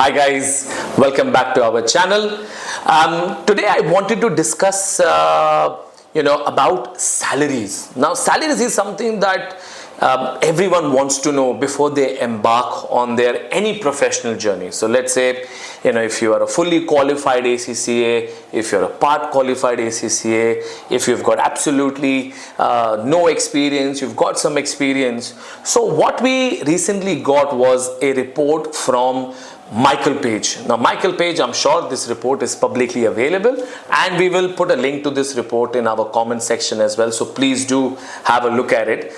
Hi guys, welcome back to our channel. Today I wanted to discuss about salaries. Now salaries is something that everyone wants to know before they embark on their any professional journey. So let's say if you are a fully qualified ACCA, if you're a part qualified ACCA, if you've got absolutely no experience, you've got some experience. So what we recently got was a report from Michael Page. Now Michael Page, I'm sure this report is publicly available and we will put a link to this report in our comment section as well. So please do have a look at it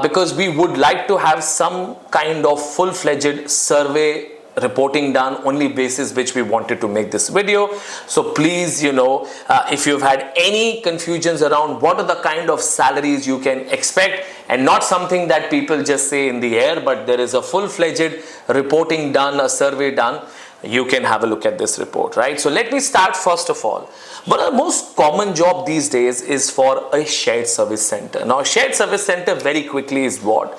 because we would like to have some kind of full-fledged survey reporting done only basis which we wanted to make this video. So please if you've had any confusions around what are the kind of salaries you can expect and not something that people just say in the air, but there is a full-fledged reporting done, a survey done, you can have a look at this report, right? So let me start first of all. But the most common job these days is for a shared service center. Now a shared service center very quickly is what?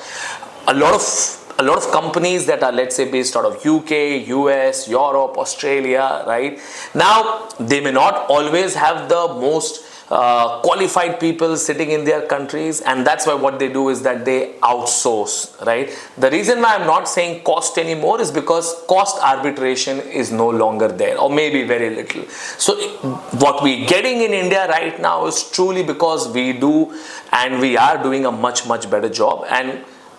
A lot of companies that are, let's say, based out of UK, US, Europe, Australia, right? Now, they may not always have the most qualified people sitting in their countries, and that's why what they do is that they outsource, right? The reason why I'm not saying cost anymore is because cost arbitration is no longer there, or maybe very little. So what we're getting in India right now is truly because we do and we are doing a much better job.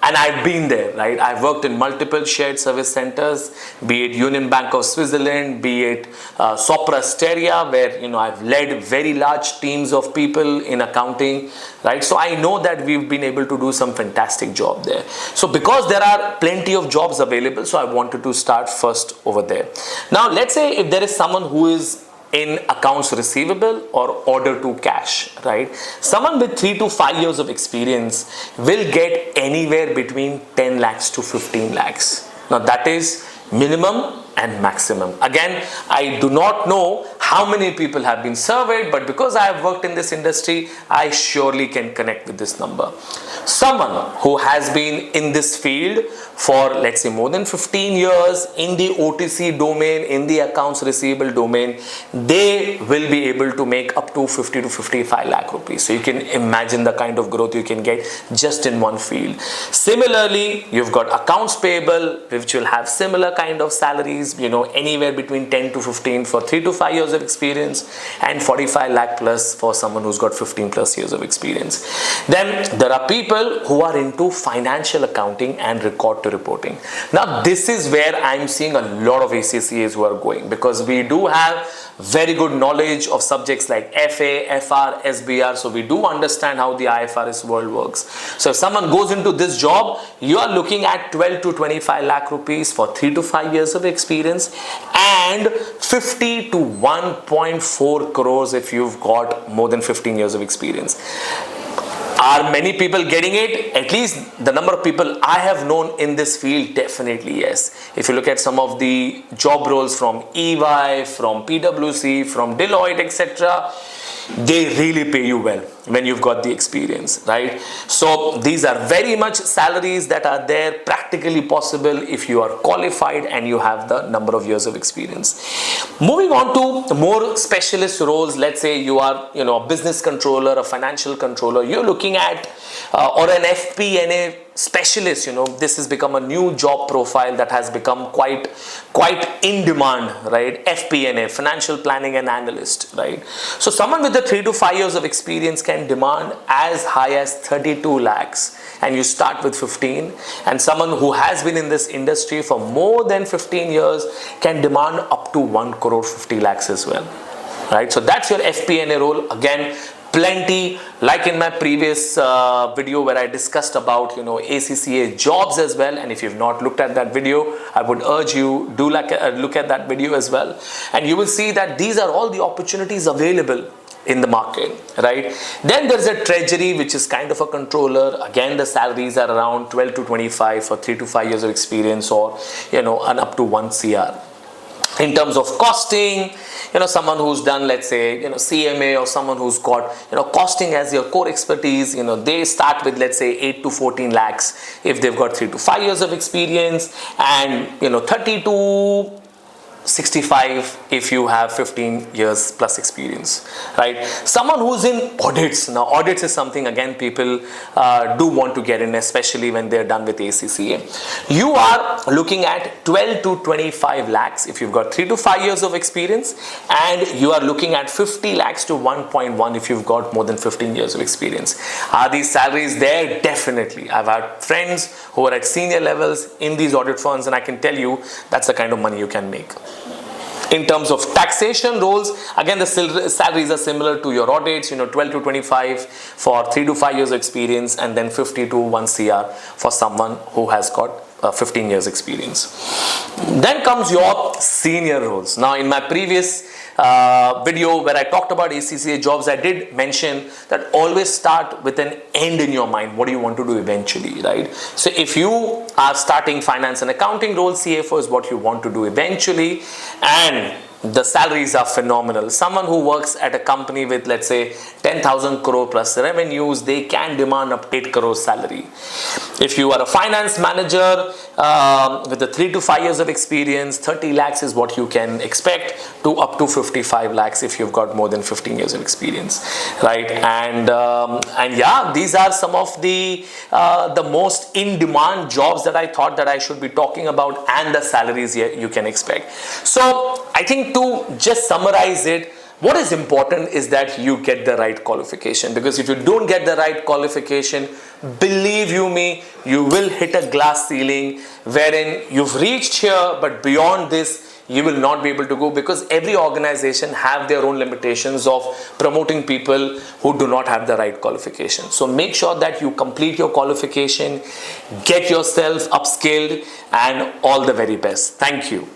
And I've been there, right? I've worked in multiple shared service centers, be it Union Bank of Switzerland, be it Sopra Steria, where I've led very large teams of people in accounting, right? So I know that we've been able to do some fantastic job there. So because there are plenty of jobs available, so I wanted to start first over there. Now let's say if there is someone who is in accounts receivable or order to cash, right? Someone with 3 to 5 years of experience will get anywhere between 10 lakhs to 15 lakhs. Now that is minimum and maximum. Again, I do not know how many people have been surveyed, but because I have worked in this industry, I surely can connect with this number. Someone who has been in this field for, let's say, more than 15 years in the OTC domain, in the accounts receivable domain, they will be able to make up to 50 to 55 lakh rupees. So you can imagine the kind of growth you can get just in one field. Similarly, you've got accounts payable, which will have similar kind of salaries, anywhere between 10 to 15 for 3 to 5 years of experience and 45 lakh plus for someone who's got 15 plus years of experience. Then there are people who are into financial accounting and record to reporting. Now this is where I'm seeing a lot of ACCAs who are going, because we do have very good knowledge of subjects like FA, FR, SBR. So we do understand how the IFRS world works. So if someone goes into this job, you are looking at 12 to 25 lakh rupees for 3 to 5 years of experience and 50 to 1.4 crores if you've got more than 15 years of experience. Are many people getting it? At least the number of people I have known in this field, definitely yes. If you look at some of the job roles from EY, from PwC, from Deloitte, etc., they really pay you well when you've got the experience, right? So these are very much salaries that are there, practically possible if you are qualified and you have the number of years of experience. Moving on to more specialist roles, let's say you are a business controller, a financial controller, you're looking at or an FP&A specialist. This has become a new job profile that has become quite in demand, right? FP&A, financial planning and analyst, right? So someone with the 3 to 5 years of experience can demand as high as 32 lakhs and you start with 15, and someone who has been in this industry for more than 15 years can demand up to 1 crore 50 lakhs as well, right? So that's your FP&A role. Again, plenty, like in my previous video where I discussed about ACCA jobs as well, and if you've not looked at that video, I would urge you do look at that video as well, and you will see that these are all the opportunities available in the market, right? Then there's a treasury, which is kind of a controller. Again, the salaries are around 12 to 25 for 3 to 5 years of experience, or and up to 1 CR. In terms of costing, someone who's done, let's say, CMA, or someone who's got, costing as your core expertise, they start with, let's say, 8 to 14 lakhs if they've got 3 to 5 years of experience, and, 30 to 65 if you have 15 years plus experience, right? Someone who's in audits. Now audits is something again people do want to get in, especially when they're done with ACCA. You are looking at 12 to 25 lakhs if you've got 3 to 5 years of experience, and you are looking at 50 lakhs to 1.1 if you've got more than 15 years of experience. Are these salaries there? Definitely. I've had friends who are at senior levels in these audit firms, and I can tell you that's the kind of money you can make. In terms of taxation roles, again the salaries are similar to your audits, 12 to 25 for 3 to 5 years of experience, and then 50 to 1 CR for someone who has got 15 years experience. Then comes your senior roles. Now in my previous video where I talked about ACCA jobs, I did mention that always start with an end in your mind. What do you want to do eventually, right? So if you are starting finance and accounting role, CFO is what you want to do eventually, and the salaries are phenomenal. Someone who works at a company with, let's say, 10,000 crore plus revenues, they can demand up 8 crore salary. If you are a finance manager with a 3 to 5 years of experience, 30 lakhs is what you can expect, to up to 55 lakhs if you've got more than 15 years of experience, right? And yeah, these are some of the most in-demand jobs that I thought that I should be talking about, and the salaries you can expect. So I think to just summarize it, what is important is that you get the right qualification, because if you don't get the right qualification, believe you me, you will hit a glass ceiling wherein you've reached here, but beyond this you will not be able to go, because every organization have their own limitations of promoting people who do not have the right qualification. So make sure that you complete your qualification, get yourself upskilled, and all the very best. Thank you.